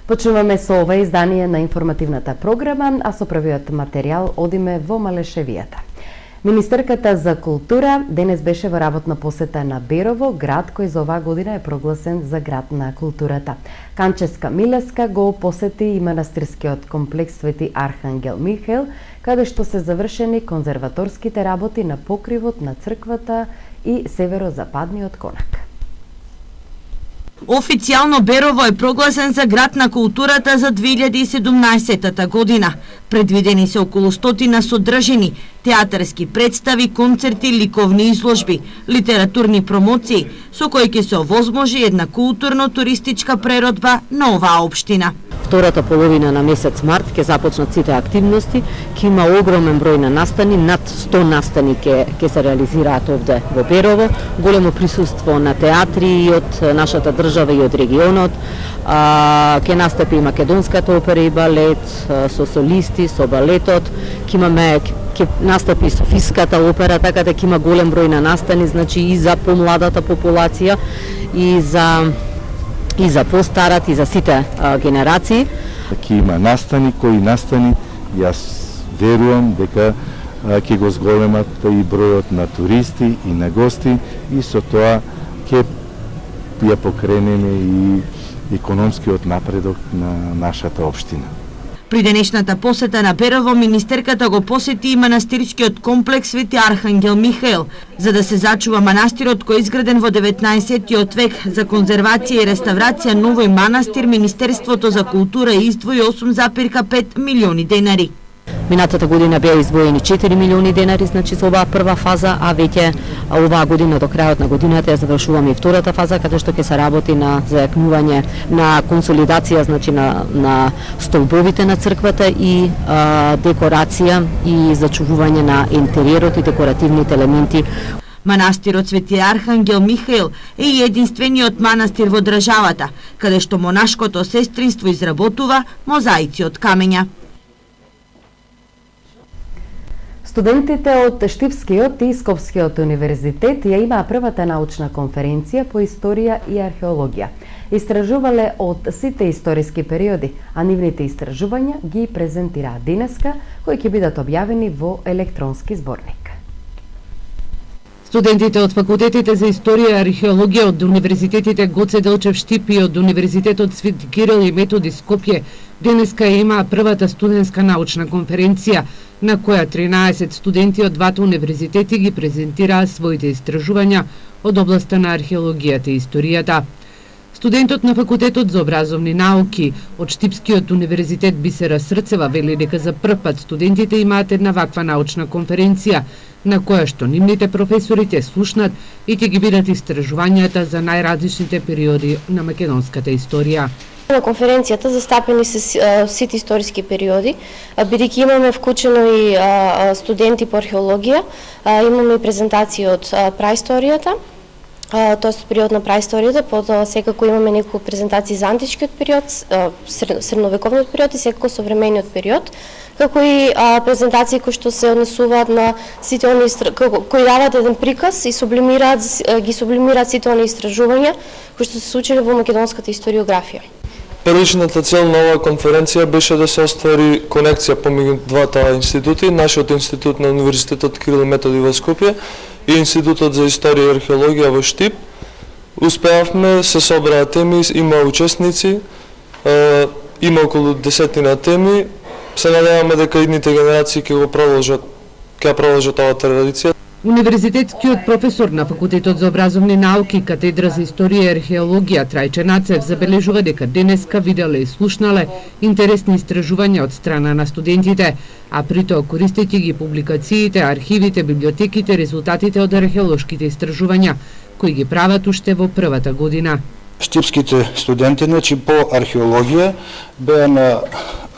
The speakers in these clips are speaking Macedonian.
Почнуваме со ова издание на информативната програма, а со првиот материјал одиме во Малешевијата. Министерката за култура денес беше во работна посета на Берово, град кој за оваа година е прогласен за град на културата. Канческа Милеска го посети и манастирскиот комплекс Свети Архангел Михаил, каде што се завршени конзерваторските работи на покривот на црквата и северозападниот конак. Официјално Берово е прогласен за град на културата за 2017 година. Предвидени се околу 100 содржини, театарски представи, концерти, ликовни изложби, литературни промоции, со кои ќе се овозможи една културно-туристичка преродба на оваа општина. Втората половина на месец март ќе започнат сите активности, ќе има огромен број на настани, над 100 настани ќе се реализираат овде во Берово, големо присуство на театри од нашата држава и од регионот, ќе настапи македонската опера и балет со солисти, со балетот, ќе настапи Софиската опера, така да ќе има голем број на настани, значи и за помладата популација и за постарат и за сите генерации. Ќе има настани, кои настани, јас верувам дека ќе го зголемат и бројот на туристи и на гости и со тоа ќе ја покренеме и економскиот напредок на нашата општина. При денешната посета на Берово, министерката го посети и манастирскиот комплекс Свети Архангел Михаил, за да се зачува манастирот кој е изграден во 19-тиот век. За конзервација и реставрација новој манастир Министерството за култура издвои 8,5 милиони денари. Минатата година беа издвоени 4 милиони денари, значи за оваа прва фаза, а веќе оваа година до крајот на годината ја завршуваме и втората фаза, каде што ќе се работи на зајакнување, на консолидација, значи на столбовите на црквата и декорација и зачувување на интериерот и декоративните елементи. Манастирот Свети Архангел Михаил е и единствениот манастир во државата, каде што монашкото сестринство изработува мозаици од камења. Студентите од Штипскиот и Скопскиот универзитет ја имаа првата научна конференција по историја и археологија. Истражувале од сите историски периоди, а нивните истражувања ги презентираат денеска, кои ќе бидат објавени во електронски зборник. Студентите од факултетите за историја и археологија од универзитетите Гоце Делчев Штип и од Универзитетот Свети Кирил и Методи Скопје денеска имаа првата студентска научна конференција, на која 13 студенти од двата универзитети ги презентираа своите истражувања од областа на археологијата и историјата. Студентот на факултетот за образовни науки од Штипскиот универзитет Бисера Срцева вели дека за прв пат студентите имаат една ваква научна конференција, на која што нивните професори ќе слушнат и ќе ги видат истражувањата за најразличните периоди на македонската историја. На конференцијата застапени се сите историски периоди, бидејќи имаме вклучено и студенти по археологија, имаме и презентации од праисторијата, тоест период на праисторијата, потоа секако имаме неколку презентации за античкиот период, средновековниот период и секако современиот период, како и презентации кои што се однесуваат на сите оние кои даваат еден приказ и ги сублимираат сите оние истражувања кои што се случиле во македонската историографија. Првичната цел на оваа конференција беше да се оствари конекција помеѓу двата институти, нашиот институт на Универзитетот Кирил и Методи во Скопје и Институтот за историја и археологија во Штип. Успеавме, се собраа теми, има учесници, има околу 10 теми. Се надеваме дека идните генерации ќе продолжат оваа традиција. Универзитетскиот професор на факултетот за образовни науки, катедра за историја и археологија Трајче Нацев забележува дека денеска виделе и слушнале интересни истражувања од страна на студентите, а притоа користејќи ги публикациите, архивите, библиотеките, резултатите од археолошките истражувања, кои ги прават уште во првата година. Штипските студенти, значи по археологија, беа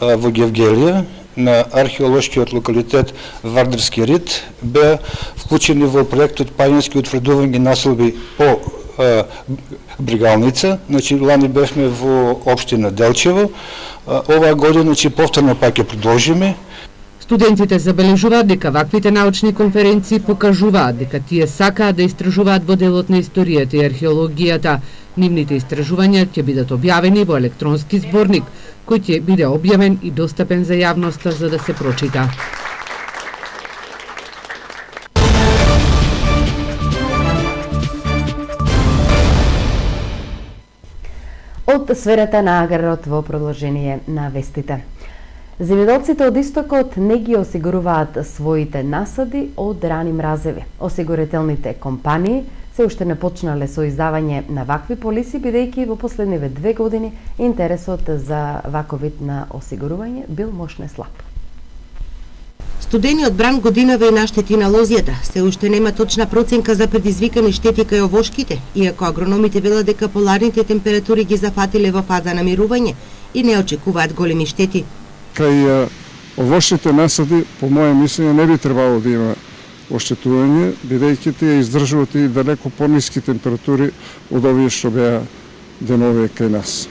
во Гевгелија, на археолошкиот локалитет Вардарски рид, беа вклучени во проектот Пајински утврдување населби по Бригалница, значи лани бевме во општина Делчево, оваа година значи повторно пак ќе продолжиме. Студентите забележуваат дека ваквите научни конференции покажуваат дека тие сакаат да истражуваат во делот на историјата и археологијата. Нивните истражувања ќе бидат објавени во електронски зборник, кој ќе биде објавен и достапен за јавноста за да се прочита. Од сферата на аграрот во продолжение на вестите. Земјоделците од истокот не ги осигуруваат своите насади од рани мразеви. Осигурителните компании се уште не почнале со издавање на вакви полиси, бидејќи во последниве 2 години интересот за ваков вид на осигурување бил мошне слаб. Студениот бран годинава и наштети на лозјата. Се уште нема точна проценка за предизвикани штети кај овошките, иако агрономите велат дека поларните температури ги зафатиле во фаза на мирување и не очекуваат големи штети. Кај овошните насади, по моје мислење, не би требало да има оштетување, бидејќи тие издржуваат и далеко пониски температури од овие што беа денове кај нас.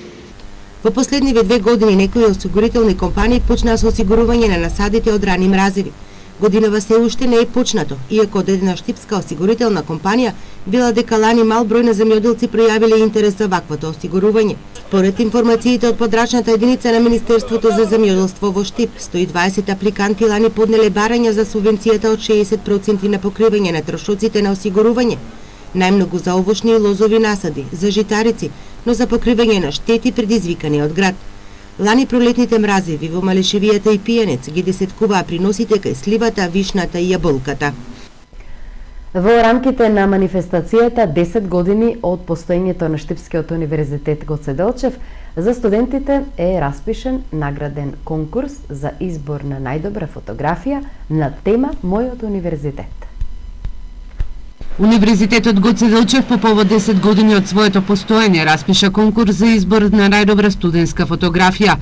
Во последниве 2 години некои осигурителни компании почнаа со осигурување на насадите од рани мразеви. Годинава се уште не е почнато, иако од една штипска осигурителна компанија била дека лани мал број на земјоделци пројавиле интерес за ваквото осигурување. Според информациите од подрачната единица на Министерството за земјоделство во Штип, 120 апликанти лани поднеле барања за субвенцијата од 60% на покривање на трошоците на осигурување. Најмногу за овошни и лозови насади, за житарици, но за покривање на штети предизвикани од град. Лани пролетните мразеви во Малешевијата и Пијанец ги десеткуваа приносите кај сливата, вишната и јаболката. Во рамките на манифестацијата 10 години од постоењето на Штипскиот универзитет Гоце Делчев, за студентите е распишен награден конкурс за избор на најдобра фотографија на тема Мојот универзитет. Универзитетот Гоце Делчев по повод 10 години од своето постоење распиша конкурс за избор на најдобра студентска фотографија.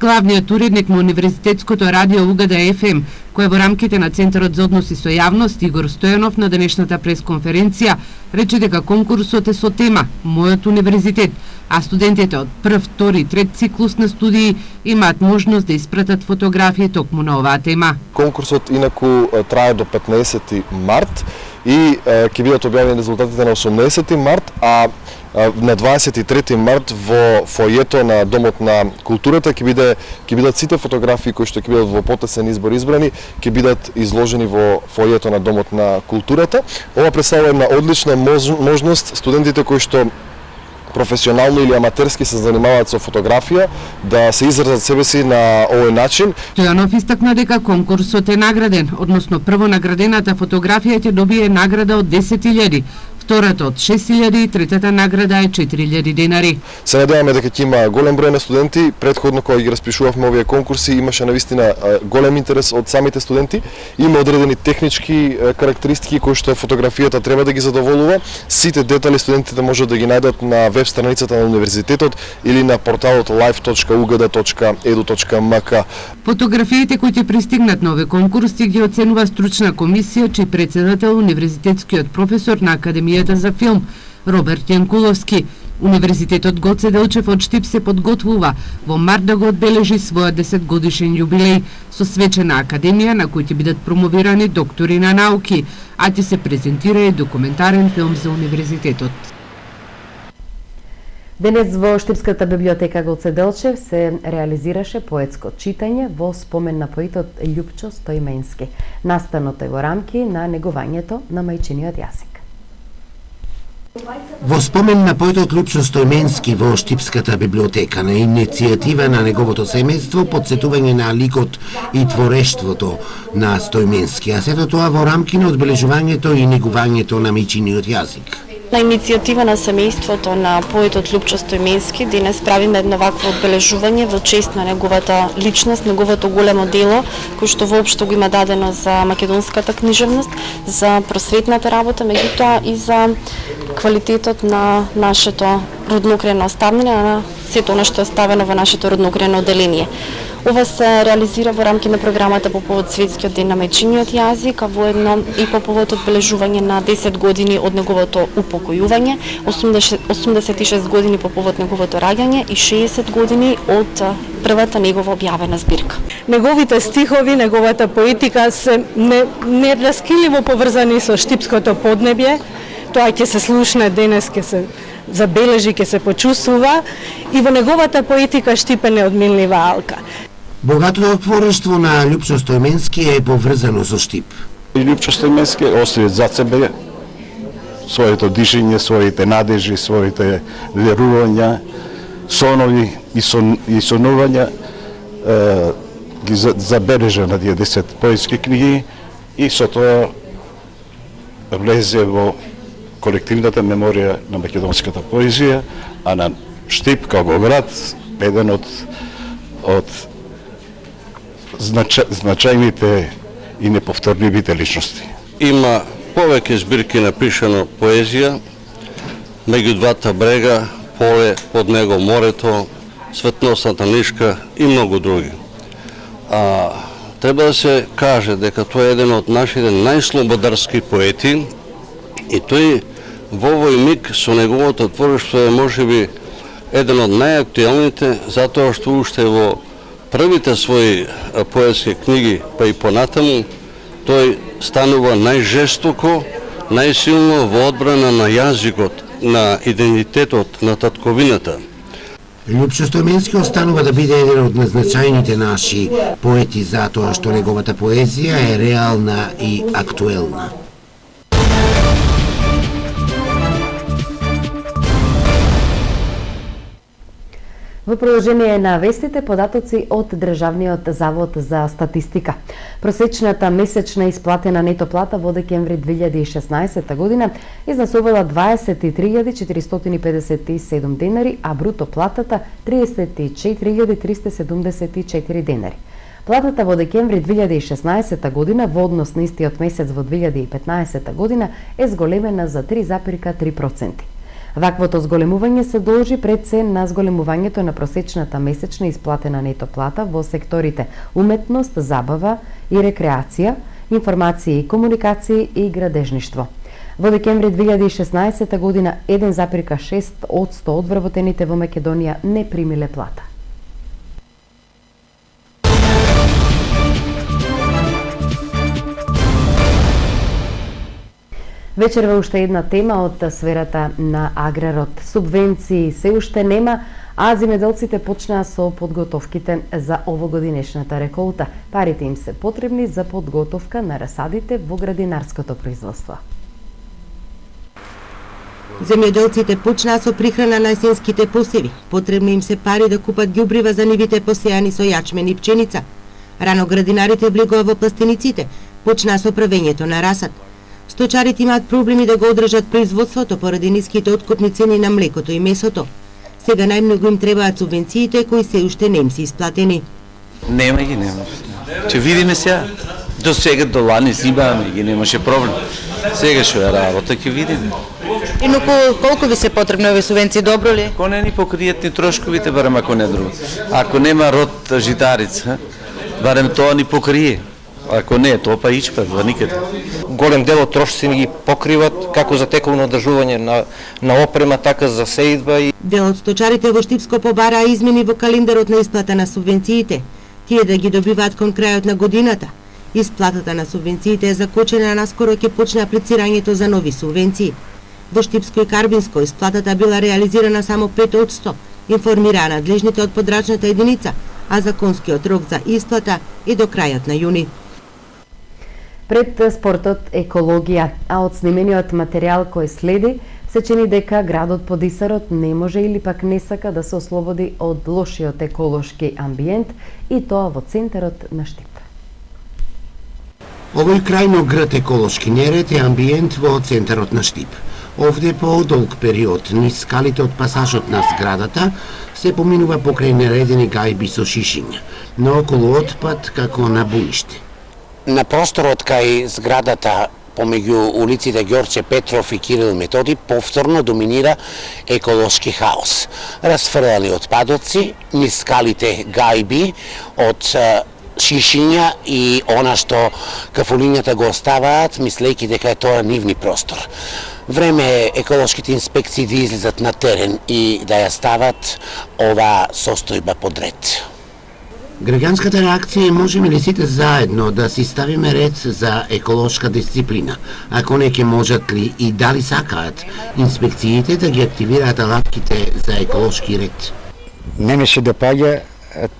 Главниот уредник на Универзитетското радио УГД ФМ, кој во рамките на Центарот за односи со јавност Игор Стојанов на денешната пресконференција, рече дека конкурсот е со тема Мојот универзитет, а студентите од прв, втори и трет циклус на студии имаат можност да испратат фотографии токму на оваа тема. Конкурсот инаку трае до 15 март и ќе бидат објавени резултатите на 18 март, а на 23 март во фојето на Домот на културата ќе бидат сите фотографии кои што ќе бидат во потесен избор избрани, ќе бидат изложени во фојето на Домот на културата. Ова представува една одлична можност студентите кои што професионално или аматерски се занимаваат со фотографија да се изразат себе си на овој начин. Стојанов истакна дека конкурсот е награден, односно прво наградената фотографија ќе добие награда од 10.000, втората од 6.000 и третата награда е 4.000 денари. Се надеваме дека ќе има голем број на студенти. Претходно кога ги распишувавме овие конкурси имаше навистина голем интерес од самите студенти. Има одредени технички карактеристики кои што фотографијата треба да ги задоволува. Сите детали студентите можат да ги најдат на веб страницата на универзитетот или на порталот live.ugd.edu.mk. Фотографиите кои ќе пристигнат на овие конкурси ги оценува стручна комисија чиј председател универзитетскиот професор на Академијата за филм Роберт Јанкуловски. Универзитетот Гоце Делчев од Штип се подготвува во март да го одбележи својот 10 годишен јубилеј со свечена академија на кој ќе бидат промовирани доктори на науки, а ќе се презентира и документарен филм за универзитетот. Денес во Штипската библиотека Гоце Делчев се реализираше поетско читање во спомен на поетот Љупчо Стоименски. Настаното е во рамки на негувањето на мајчиниот јазик. Во спомен на поетот Љупчо Стоименски во Штипската библиотека на иницијатива на неговото семејство, подсетување на ликот и творештвото на Стоименски, а сето тоа во рамки на одбележувањето и негувањето на мајчиниот јазик. На иницијатива на семејството на поетот Љупчо Стоименски денес правиме едно вакво одбележување во чест на неговата личност, неговото големо дело, кој што воопшто го има дадено за македонската книжевност, за просветната работа, меѓутоа и за квалитетот на нашето роднокрено оставнина, на сето она што е ставено во нашето роднокрено оделение. Ова се реализира во рамки на програмата по повод Светскиот ден на мајчиниот јазик, а воедно и по повод одбележување на 10 години од неговото упокојување, 86 години по повод неговото раѓање и 60 години од првата негова објавена збирка. Неговите стихови, неговата поетика се нераскиливо поврзани со штипското поднебје. Тоа ќе се слушне денес, ќе се забележи, ќе се почувствува и во неговата поетика Штип е неодминлива алка. Богатото творештво на Лјупчо Стојменски е поврзано со Штип. Лјупчо Стојменски остави за себе своето дишење, своите надежи, своите верувања, сонови и сонувања, ги забележа на тие 10 поетски книги и со тоа влезе во колективната меморија на македонската поезија, а на Штип како град еден од значајните и неповторливите личности. Има повеќе збирки напишано поезија, меѓу двата брега, поле, под него морето, светносната нишка и многу други. Треба да се каже дека тој е еден од нашите најслободарски поети и тој во овој миг со неговото творештво е можеби еден од најактуелните, затоа што уште во првите своји поетски книги, па и понатаму, тој станува најжестоко, најсилно во одбрана на јазикот, на идентитетот, на татковината. Лјупчо Стојменски останува да биде еден од најзначајните наши поети затоа што неговата поезија е реална и актуелна. Во продолжение на вестите, податоци од Државниот завод за статистика. Просечната месечна исплатена нето плата во декември 2016 година изнесувала 23.457 денари, а бруто платата 34.374 денари. Платата во декември 2016 година во однос на истиот месец во 2015 година е зголемена за 3,3%. Ваквото зголемување се должи пред се на зголемувањето на просечната месечна исплатена нето плата во секторите уметност, забава и рекреација, информации и комуникации и градежништво. Во декември 2016 година 1,6% од вработените во Македонија не примиле плата. Вечерва уште една тема од сферата на аграрот. Субвенции се уште нема, а земјоделците почнаа со подготовките за овогодинешната реколта. Парите им се потребни за подготовка на расадите во градинарското производство. Земјоделците почнаа со прихрана на есенските посеви. Потребни им се пари да купат ѓубрива за нивите посејани со јачмен и пченица. Рано градинарите влегоа во пластениците, почнаа со правењето на расад. Сточарите имаат проблеми да го одржат производството поради ниските откупни цени на млекото и месото. Сега најмногу им требаат субвенциите кои се уште не им се исплатени. Нема. Ќе видиме сега. До сега до лани зибаме ги, немаше проблем. Сега што е работа, ќе видиме. Но колку ви се потребни овие субвенции, добро ли? Ако не ни покријат ни трошковите, барем ако не друго. Ако нема род житарица, барем тоа ни покрие. Ако не, тоа па ичпа, за никаде. Голем дел од трошоци ни ги покриват, како за тековно одржување на опрема, така за сеидба. Дел од сточарите во Штипско побараа измени во календарот на исплата на субвенциите. Тие да ги добиваат кон крајот на годината. Исплатата на субвенциите е закочена, наскоро ќе почне аплицирањето за нови субвенции. Во Штипско и Карбинско исплатата била реализирана само 5%, информираа надлежните од подрачната единица, а законскиот рок за исплата е до крајот на јуни. Пред спортот екологија, а од снимениот материјал кој следи, се чини дека градот Подисарот не може или пак не сака да се ослободи од лошиот еколошки амбиент и тоа во центарот на Штип. Овој крајно град еколошки неред е амбиент во центарот на Штип. Овде по долг период низ скалите од пасажот на зградата се поминува покрај нередени гајби со шишиња, но околу отпад како на буниште. На просторот кај зградата помеѓу улиците Ѓорче Петров и Кирил Методи повторно доминира еколошки хаос. Расфрлани отпадоци, низ скалите гајби од шишиња и она што кафулињата го оставаат, мислејќи дека е тоа нивни простор. Време е еколошките инспекции да излезат на терен и да ја стават оваа состојба под ред. Граѓанската реакција е можеме ли сите заедно да си ставиме ред за еколошка дисциплина? Ако не ќе можат ли и дали сакаат инспекциите да ги активираат алатките за еколошки ред? Не ми се допаѓа,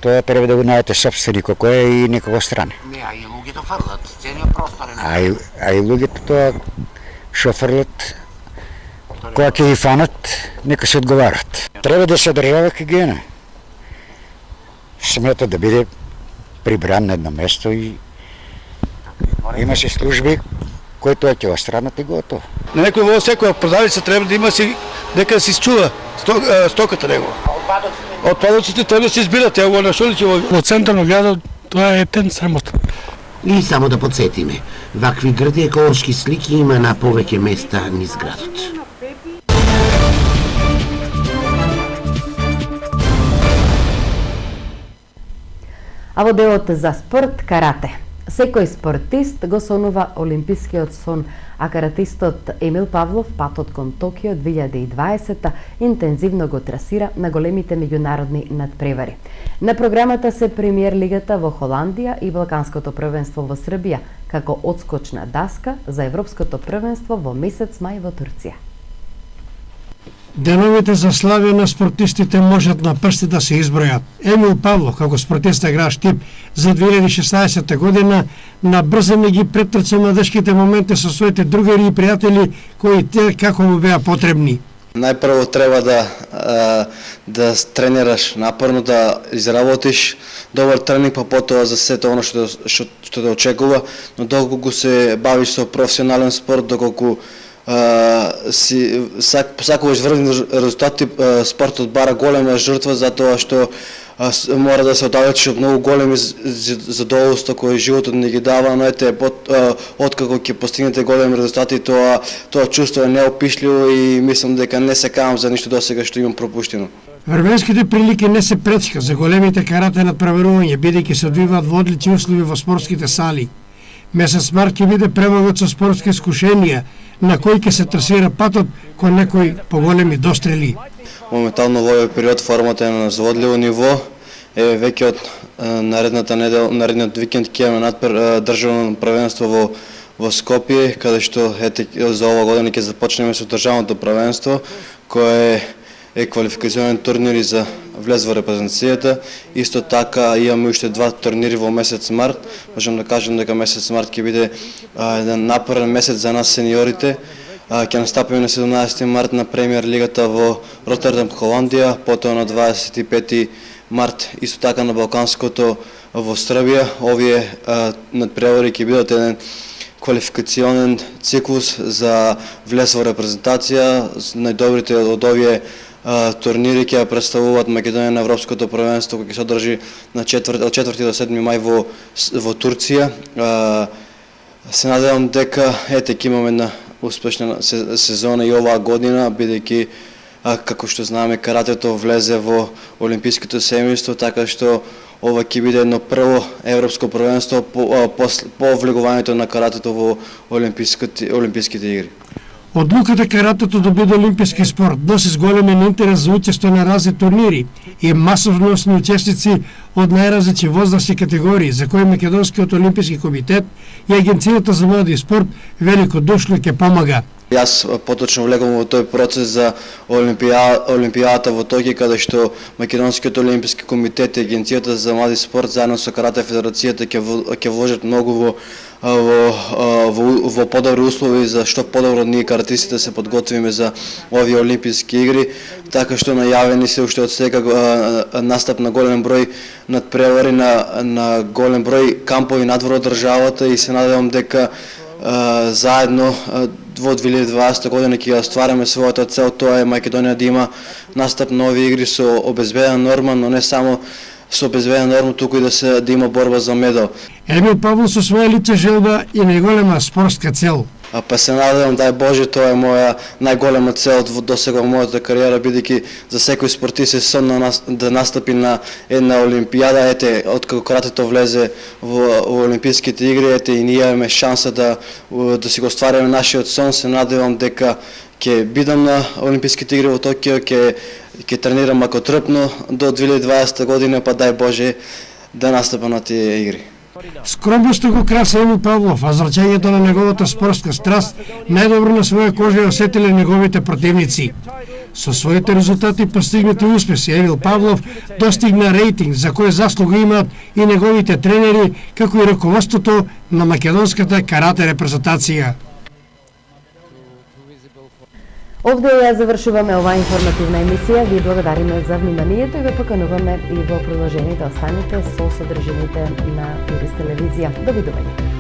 тоа треба да го најдете собственик кој е и некого страна. Не, а и луѓето фрлат, целиот простор е. А и луѓето тоа што фрлат, кога ќе ги фанат, нека се одговарат. Треба да се одржава хигиена. Смета да биде прибран на едно место и имаше служби кои тоа ќе остранат и готово. На некој во секоја продавница треба да има си дека се чува стоката него. Отпадоците треба да се избират, ја го нашолите во центарно градот, тоа е тен срамота. И само да подсетиме, вакви грди еколошки слики има на повеќе места низ градот. А во делот за спорт, карате. Секој спортист го сонува олимпискиот сон, а каратистот Емил Павлов патот кон Токио 2020 интензивно го трасира на големите меѓународни надпревари. На програмата се премиер лигата во Холандија и Балканското првенство во Србија, како одскочна даска за Европското првенство во месец мај во Турција. Деновите за славје на спортистите можат на прсти да се избројат. Емил Павлов, како спортист играш тип за 2016 година, набрзо не ги претрча младежките моменти со своите другари и пријатели кои те како му беа потребни. Најпрво треба да тренираш напорно, да изработиш добар тренинг, па потоа за сето оно што те очекува, но доколку се бавиш со професионален спорт, доколку посакуваш врвни резултати, спортот бара голема жртва затоа што мора да се оддалечиш од многу големи задоволства кои животот не ги дава, но откако ќе постигнете големи резултати, тоа чувство е неопишливо и мислам дека не се каам за ништо досега што имам пропуштено. Врвенските прилики не се пречка за големите карате надпреварување, бидејќи се одвиваат во одлични услови во спортските сали. Месец март ќе биде премагот со спортски искушенија, на кој ќе се трасира патот кон некои поголеми дострели. Моментално во овој период формата е на заводливо ниво. Веќе од наредниот викенд ќе имаме државно првенство во Скопје, каде што за ова година ќе започнеме со државното првенство, кое е квалификационен турнир за влез во репрезентацијата. Исто така имаме уште два турнири во месец март. Можам да кажам дека месец март ќе биде еден напорен месец за нас сениорите. Ќе настапиме на 17 март на премиер лигата во Ротердам, Холандија, потоа на 25 март исто така на Балканското во Србија. Овие надпревари ќе бидат еден квалификационен циклус за влез во репрезентација. Најдобрите од овие турнири ќе представуваат Македонија на Европското првенство кој ќе се одржи од 4 до 7 мај во Турција. Се надевам дека ќе имаме една успешна сезона и оваа година, бидејќи како што знаеме каратето влезе во олимпиското семејство, така што ова ќе биде едно прво европско првенство по влегувањето на каратето во олимписките игри. Одлуката каратето да биде олимписки спорт носи зголемен интерес за учество на разни турнири и масовносни учесници од најразлични возрастни категории, за кои Македонскиот олимписки комитет и Агенцијата за млади спорт великодушно ќе помага. Јас поточно влегувам во тој процес за Олимпијадата во Токио, каде што Македонскиот олимписки комитет и Агенцијата за млади спорт заедно со Карате федерацијата ќе вложат многу во подобри услови за што подобро ние каратистите се подготвиме за овие олимписки игри, така што најавени се уште од сега настап на голем број надпревари, на голем број кампови надвор од државата и се надевам дека заедно во 2020 година ќе оствариме својата цел, тоа е Македонија да има настап на овие игри со обезбедена норма, но не само со обезбедена норма, туку и да има борба за медал. Емил Павлов со своја лична желба и најголема спортска цел. Па се надевам, дај Боже, тоа е моја најголема цел досега во мојата кариера, бидејќи за секој спортист е сон да настапи на една олимпијада. Откако каратето влезе во олимписките игри, и ние имаме шанса да си го оствариме нашиот сон. Се надевам дека ќе бидам на олимписките игри во Токио, ќе тренирам ако трпно до 2020 година, па дај Боже да настапа на тие игри. Скромноста го краса Емил Павлов, а зрачењето на неговата спортска страст најдобро на своја кожа осетиле неговите противници. Со своите резултати постигнати успеси, Емил Павлов достигна рейтинг за кој заслуга имаат и неговите тренери, како и раководството на македонската карате репрезентација. Овде ја завршуваме оваа информативна емисија. Ви благодариме за вниманието и ве покануваме и во продолжение да останете со содржините на Ирис телевизија. Довидување.